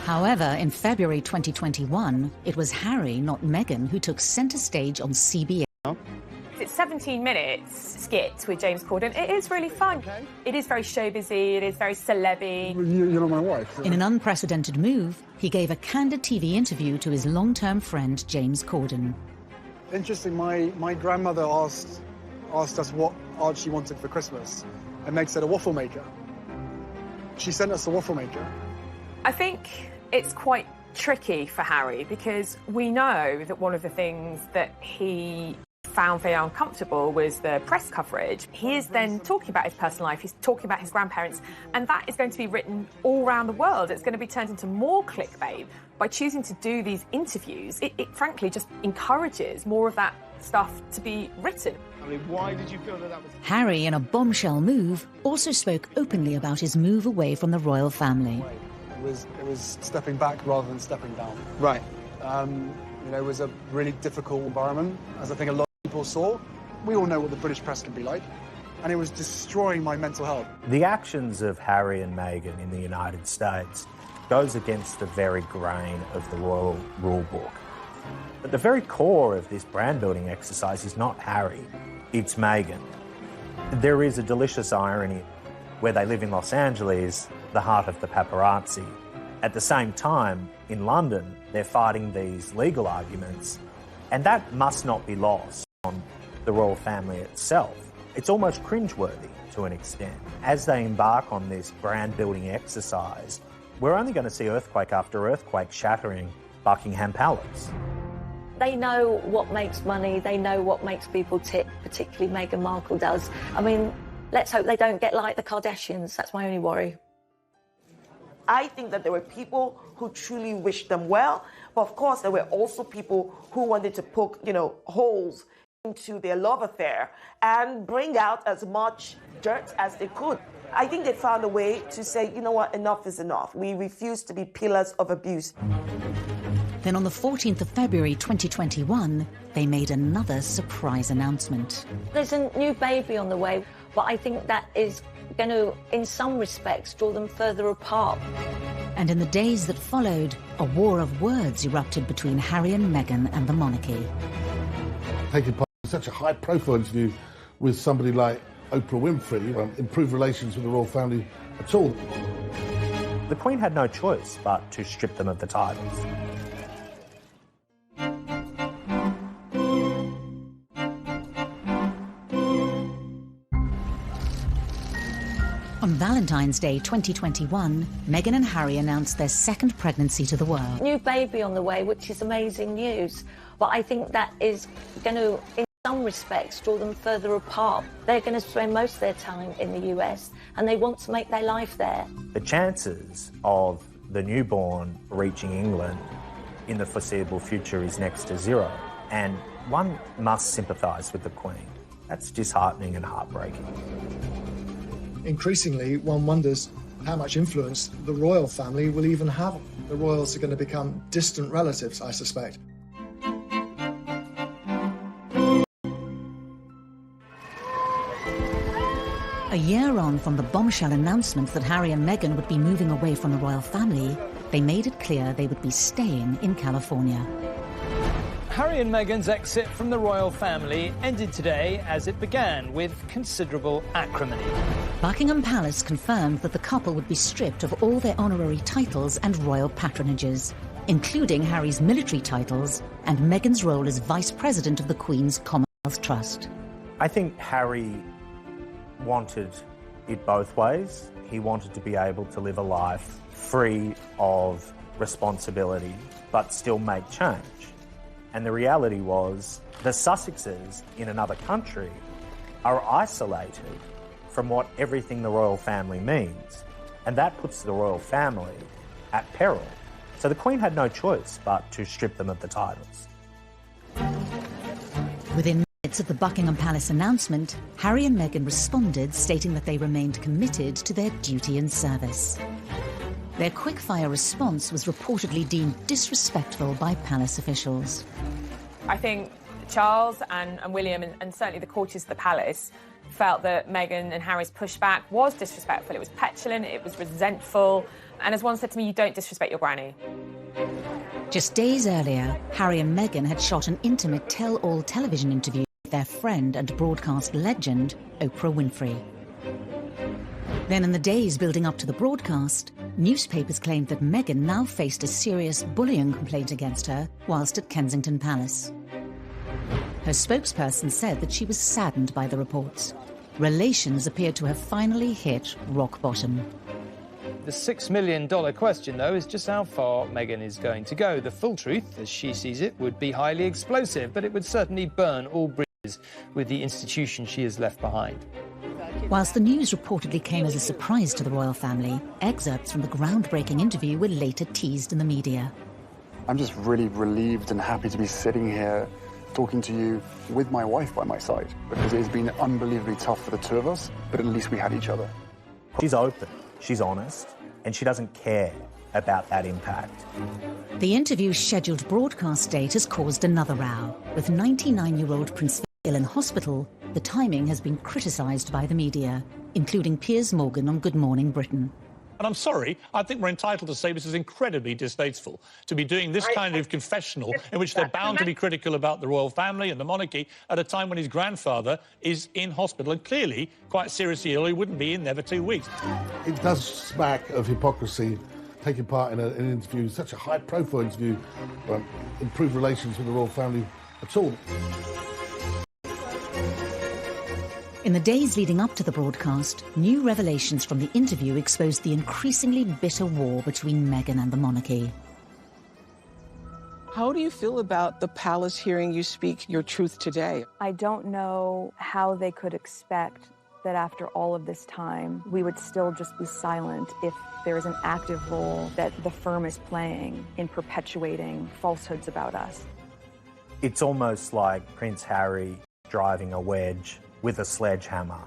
However, in February 2021, it was Harry, not Meghan, who took centre stage on CBS. It's 17 minutes skit with James Corden. It is really fun. It is very showbizy, it is very celeb-y. You're not my wife. In an unprecedented move, he gave a candid TV interview to his long-term friend James Corden. Interesting, my grandmother asked us what Archie wanted for Christmas, and Meg said a waffle maker. She sent us a waffle maker. I think it's quite tricky for Harry because we know that one of the things that he found very uncomfortable was the press coverage. He is then talking about his personal life, he's talking about his grandparents, and that is going to be written all around the world. It's going to be turned into more clickbait. By choosing to do these interviews, it frankly just encourages more of that stuff to be written. I mean, why did you feel that was... Harry, in a bombshell move, also spoke openly about his move away from the royal family. It was stepping back rather than stepping down. Right. You know, it was a really difficult environment, as I think a lot of people saw. We all know what the British press can be like, and it was destroying my mental health. The actions of Harry and Meghan in the United States goes against the very grain of the royal rule book. At the very core of this brand-building exercise is not Harry, it's Meghan. There is a delicious irony where they live in Los Angeles, the heart of the paparazzi. At the same time, in London, they're fighting these legal arguments, and that must not be lost on the royal family itself. It's almost cringeworthy to an extent. As they embark on this brand-building exercise, we're only going to see earthquake after earthquake shattering Buckingham Palace. They know what makes money, they know what makes people tick, particularly Meghan Markle does. I mean, let's hope they don't get like the Kardashians, that's my only worry. I think that there were people who truly wished them well, but of course there were also people who wanted to poke, holes into their love affair and bring out as much dirt as they could. I think they found a way to say, you know what, enough is enough. We refuse to be pillars of abuse. Then on the 14th of February 2021, they made another surprise announcement. There's a new baby on the way, but I think that is going to, in some respects, draw them further apart. And in the days that followed, a war of words erupted between Harry and Meghan and the monarchy. Taking part in such a high-profile interview with somebody like Oprah Winfrey, improve relations with the royal family at all. The Queen had no choice but to strip them of the titles. On Valentine's Day 2021, Meghan and Harry announced their second pregnancy to the world. New baby on the way, which is amazing news. But I think that is going to, in some respects, draw them further apart. They're going to spend most of their time in the US and they want to make their life there. The chances of the newborn reaching England in the foreseeable future is next to zero. And one must sympathise with the Queen. That's disheartening and heartbreaking. Increasingly, one wonders how much influence the royal family will even have. The royals are going to become distant relatives, I suspect. A year on from the bombshell announcement that Harry and Meghan would be moving away from the royal family, they made it clear they would be staying in California. Harry and Meghan's exit from the royal family ended today as it began, with considerable acrimony. Buckingham Palace confirmed that the couple would be stripped of all their honorary titles and royal patronages, including Harry's military titles and Meghan's role as Vice President of the Queen's Commonwealth Trust. I think Harry wanted it both ways. He wanted to be able to live a life free of responsibility, but still make change. And the reality was the Sussexes in another country are isolated from what everything the royal family means. And that puts the royal family at peril. So the Queen had no choice but to strip them of the titles. Within minutes of the Buckingham Palace announcement, Harry and Meghan responded, stating that they remained committed to their duty and service. Their quick-fire response was reportedly deemed disrespectful by palace officials. I think Charles and William, and certainly the courtiers of the palace, felt that Meghan and Harry's pushback was disrespectful. It was petulant, it was resentful, and as one said to me, you don't disrespect your granny. Just days earlier, Harry and Meghan had shot an intimate tell-all television interview with their friend and broadcast legend, Oprah Winfrey. Then in the days building up to the broadcast, newspapers claimed that Meghan now faced a serious bullying complaint against her whilst at Kensington Palace. Her spokesperson said that she was saddened by the reports. Relations appeared to have finally hit rock bottom. The $6 million question, though, is just how far Meghan is going to go. The full truth, as she sees it, would be highly explosive, but it would certainly burn all bridges with the institution she has left behind. Whilst the news reportedly came as a surprise to the royal family, excerpts from the groundbreaking interview were later teased in the media. I'm just really relieved and happy to be sitting here talking to you with my wife by my side, because it has been unbelievably tough for the two of us, but at least we had each other. She's open, she's honest, and she doesn't care about that impact. The interview's scheduled broadcast date has caused another row. With 99-year-old Prince Philip in hospital, the timing has been criticised by the media, including Piers Morgan on Good Morning Britain. And I'm sorry, I think we're entitled to say this is incredibly distasteful, to be doing this kind of confessional in which they're bound to be critical about the royal family and the monarchy at a time when his grandfather is in hospital and clearly quite seriously ill. He wouldn't be in there for 2 weeks. It does smack of hypocrisy, taking part in an interview, such a high-profile interview, improve relations with the royal family at all. In the days leading up to the broadcast, new revelations from the interview exposed the increasingly bitter war between Meghan and the monarchy. How do you feel about the palace hearing you speak your truth today? I don't know how they could expect that after all of this time, we would still just be silent if there is an active role that the firm is playing in perpetuating falsehoods about us. It's almost like Prince Harry driving a wedge with a sledgehammer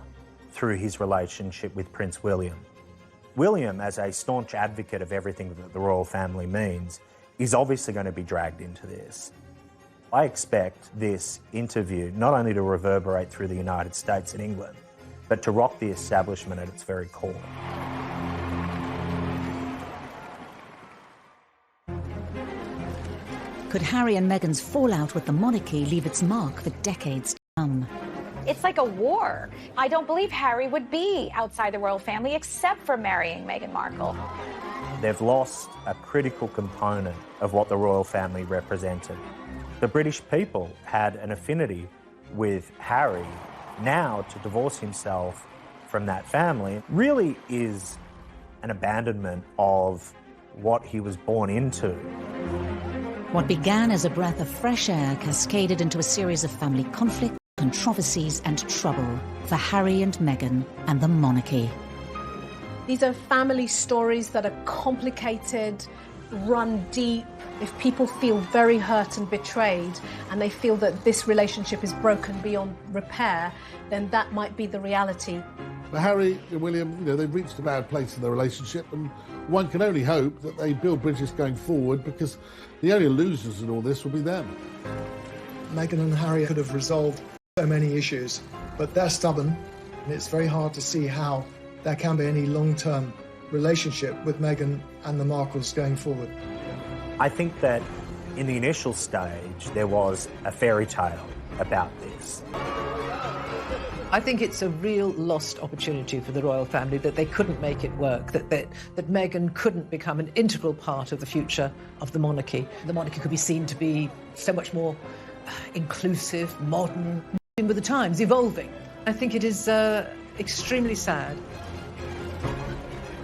through his relationship with Prince William. William, as a staunch advocate of everything that the royal family means, is obviously going to be dragged into this. I expect this interview not only to reverberate through the United States and England, but to rock the establishment at its very core. Could Harry and Meghan's fallout with the monarchy leave its mark for decades to come? It's like a war. I don't believe Harry would be outside the royal family except for marrying Meghan Markle. They've lost a critical component of what the royal family represented. The British people had an affinity with Harry. Now, to divorce himself from that family really is an abandonment of what he was born into. What began as a breath of fresh air cascaded into a series of family conflicts, controversies and trouble for Harry and Meghan and the monarchy. These are family stories that are complicated, run deep. If people feel very hurt and betrayed and they feel that this relationship is broken beyond repair, then that might be the reality. But Harry and William, they've reached a bad place in their relationship, and one can only hope that they build bridges going forward, because the only losers in all this will be them. Meghan and Harry could have resolved so many issues, but they're stubborn, and it's very hard to see how there can be any long-term relationship with Meghan and the Markles going forward. I think that in the initial stage, there was a fairy tale about this. I think it's a real lost opportunity for the royal family that they couldn't make it work, that Meghan couldn't become an integral part of the future of the monarchy. The monarchy could be seen to be so much more inclusive, modern, moving with the times, evolving. I think it is extremely sad.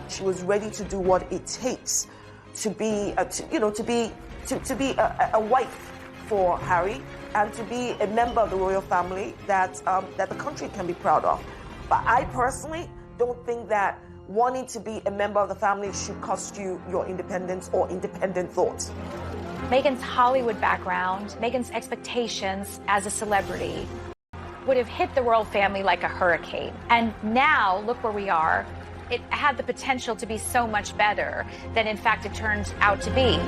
She was ready to do what it takes to be, to be a wife for Harry, and to be a member of the royal family that the country can be proud of. But I personally don't think that wanting to be a member of the family should cost you your independence or independent thoughts. Meghan's Hollywood background, Meghan's expectations as a celebrity would have hit the royal family like a hurricane. And now, look where we are. It had the potential to be so much better than, in fact, it turned out to be.